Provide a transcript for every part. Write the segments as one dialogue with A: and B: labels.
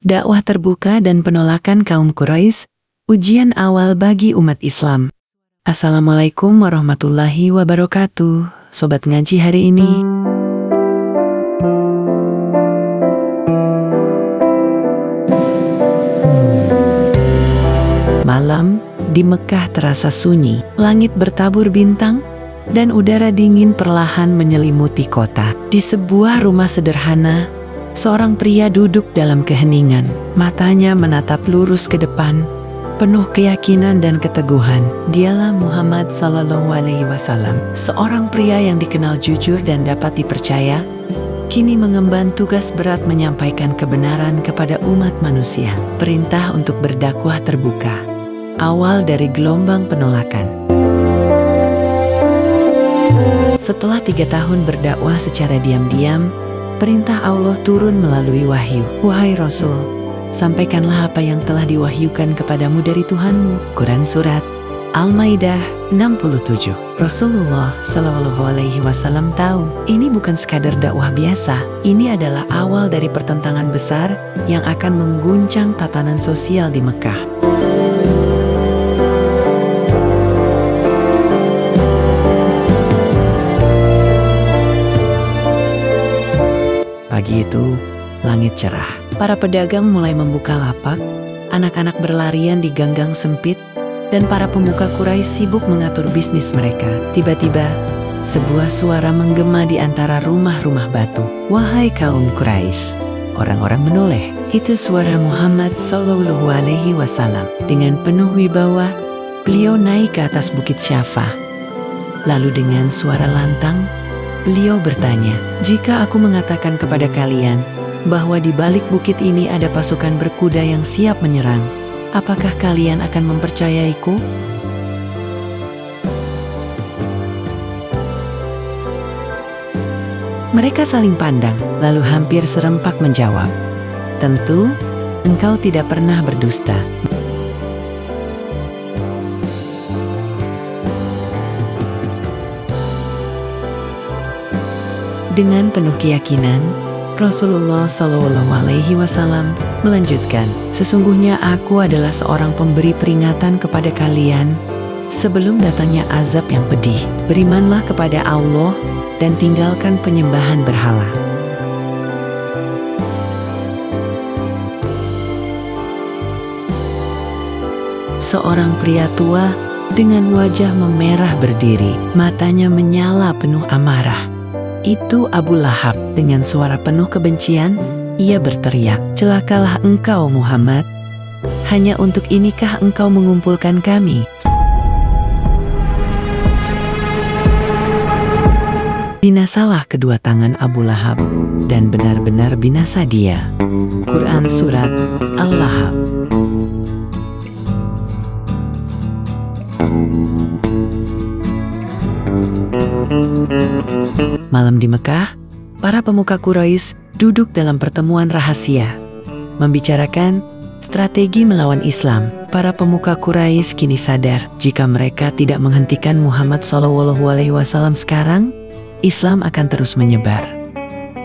A: dakwah terbuka dan penolakan kaum Quraisy, ujian awal bagi umat Islam. Assalamualaikum warahmatullahi wabarakatuh, Sobat Ngaji hari ini. Malam di Mekah terasa sunyi, langit bertabur bintang, dan udara dingin perlahan menyelimuti kota. Di sebuah rumah sederhana, seorang pria duduk dalam keheningan. Matanya menatap lurus ke depan, penuh keyakinan dan keteguhan. Dialah Muhammad Sallallahu Alaihi Wasallam, seorang pria yang dikenal jujur dan dapat dipercaya, kini mengemban tugas berat menyampaikan kebenaran kepada umat manusia. Perintah untuk berdakwah terbuka, awal dari gelombang penolakan. Setelah 3 tahun berdakwah secara diam-diam, perintah Allah turun melalui wahyu. Wahai Rasul, sampaikanlah apa yang telah diwahyukan kepadamu dari Tuhanmu. Quran Surat Al-Maidah 67. Rasulullah Shallallahu Alaihi Wasallam tahu, ini bukan sekadar dakwah biasa. Ini adalah awal dari pertentangan besar yang akan mengguncang tatanan sosial di Mekah. Pagi itu, langit cerah. Para pedagang mulai membuka lapak, anak-anak berlarian di ganggang sempit, dan para pemuka Quraisy sibuk mengatur bisnis mereka. Tiba-tiba, sebuah suara menggema di antara rumah-rumah batu. Wahai kaum Quraisy, orang-orang menoleh. Itu suara Muhammad Sallallahu Alaihi Wasallam. Dengan penuh wibawa, beliau naik ke atas bukit Syafa. Lalu dengan suara lantang, beliau bertanya, jika aku mengatakan kepada kalian bahwa di balik bukit ini ada pasukan berkuda yang siap menyerang, apakah kalian akan mempercayaiku? Mereka saling pandang, lalu hampir serempak menjawab, tentu, engkau tidak pernah berdusta. Dengan penuh keyakinan, Rasulullah Shallallahu Alaihi Wasallam melanjutkan, sesungguhnya aku adalah seorang pemberi peringatan kepada kalian sebelum datangnya azab yang pedih. Berimanlah kepada Allah dan tinggalkan penyembahan berhala. Seorang pria tua dengan wajah memerah berdiri, matanya menyala penuh amarah. Itu Abu Lahab. Dengan suara penuh kebencian, ia berteriak, celakalah engkau Muhammad, hanya untuk inikah engkau mengumpulkan kami? Binasalah kedua tangan Abu Lahab, dan benar-benar binasa dia. Quran Surat Al-Lahab. Malam di Mekah, para pemuka Quraisy duduk dalam pertemuan rahasia, membicarakan strategi melawan Islam. Para pemuka Quraisy kini sadar, jika mereka tidak menghentikan Muhammad SAW sekarang, Islam akan terus menyebar.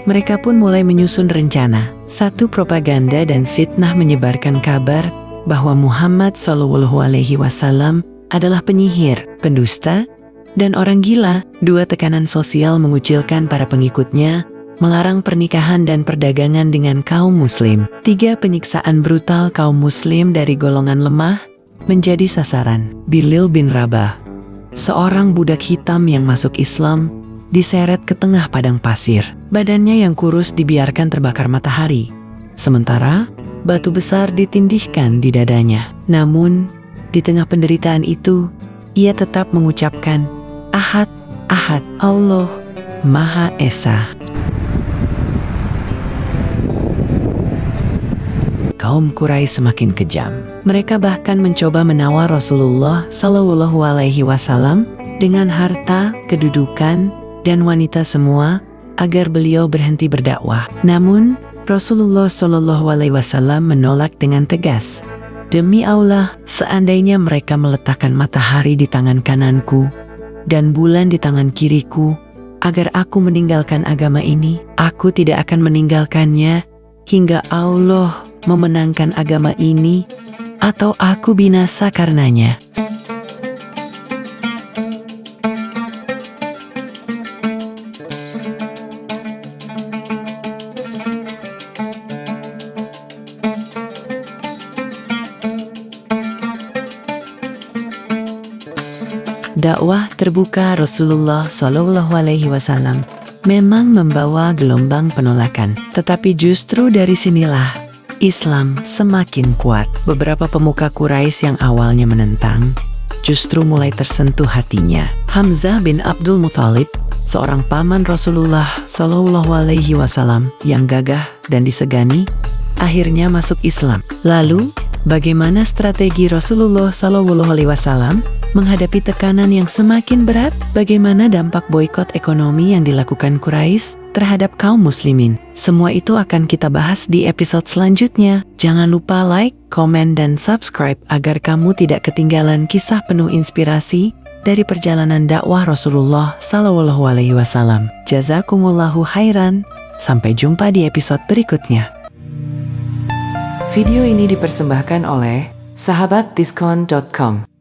A: Mereka pun mulai menyusun rencana. Satu, propaganda dan fitnah menyebarkan kabar bahwa Muhammad SAW adalah penyihir, pendusta, dan orang gila. Dua, tekanan sosial mengucilkan para pengikutnya, melarang pernikahan dan perdagangan dengan kaum muslim. Tiga, penyiksaan brutal kaum muslim dari golongan lemah menjadi sasaran. Bilal bin Rabah, seorang budak hitam yang masuk Islam, diseret ke tengah padang pasir. Badannya yang kurus dibiarkan terbakar matahari, sementara batu besar ditindihkan di dadanya. Namun, di tengah penderitaan itu, ia tetap mengucapkan, Ahad, Ahad, Allah Maha Esa. Kaum Quraisy semakin kejam. Mereka bahkan mencoba menawar Rasulullah Shallallahu Alaihi Wasallam dengan harta, kedudukan, dan wanita semua agar beliau berhenti berdakwah. Namun, Rasulullah Shallallahu Alaihi Wasallam menolak dengan tegas. Demi Allah, seandainya mereka meletakkan matahari di tangan kananku dan bulan di tangan kiriku, agar aku meninggalkan agama ini, aku tidak akan meninggalkannya hingga Allah memenangkan agama ini, atau aku binasa karenanya. Dakwah terbuka Rasulullah Shallallahu Alaihi Wasallam memang membawa gelombang penolakan, tetapi justru dari sinilah Islam semakin kuat. Beberapa pemuka Quraisy yang awalnya menentang, justru mulai tersentuh hatinya. Hamzah bin Abdul Muthalib, seorang paman Rasulullah Shallallahu Alaihi Wasallam yang gagah dan disegani, akhirnya masuk Islam. Lalu, bagaimana strategi Rasulullah Shallallahu Alaihi Wasallam menghadapi tekanan yang semakin berat? Bagaimana dampak boikot ekonomi yang dilakukan Quraisy terhadap kaum muslimin? Semua itu akan kita bahas di episode selanjutnya. Jangan lupa like, komen, dan subscribe agar kamu tidak ketinggalan kisah penuh inspirasi dari perjalanan dakwah Rasulullah Shallallahu Alaihi Wasallam. Jazakumullahu khairan. Sampai jumpa di episode berikutnya.
B: Video ini dipersembahkan oleh sahabatdiskon.com.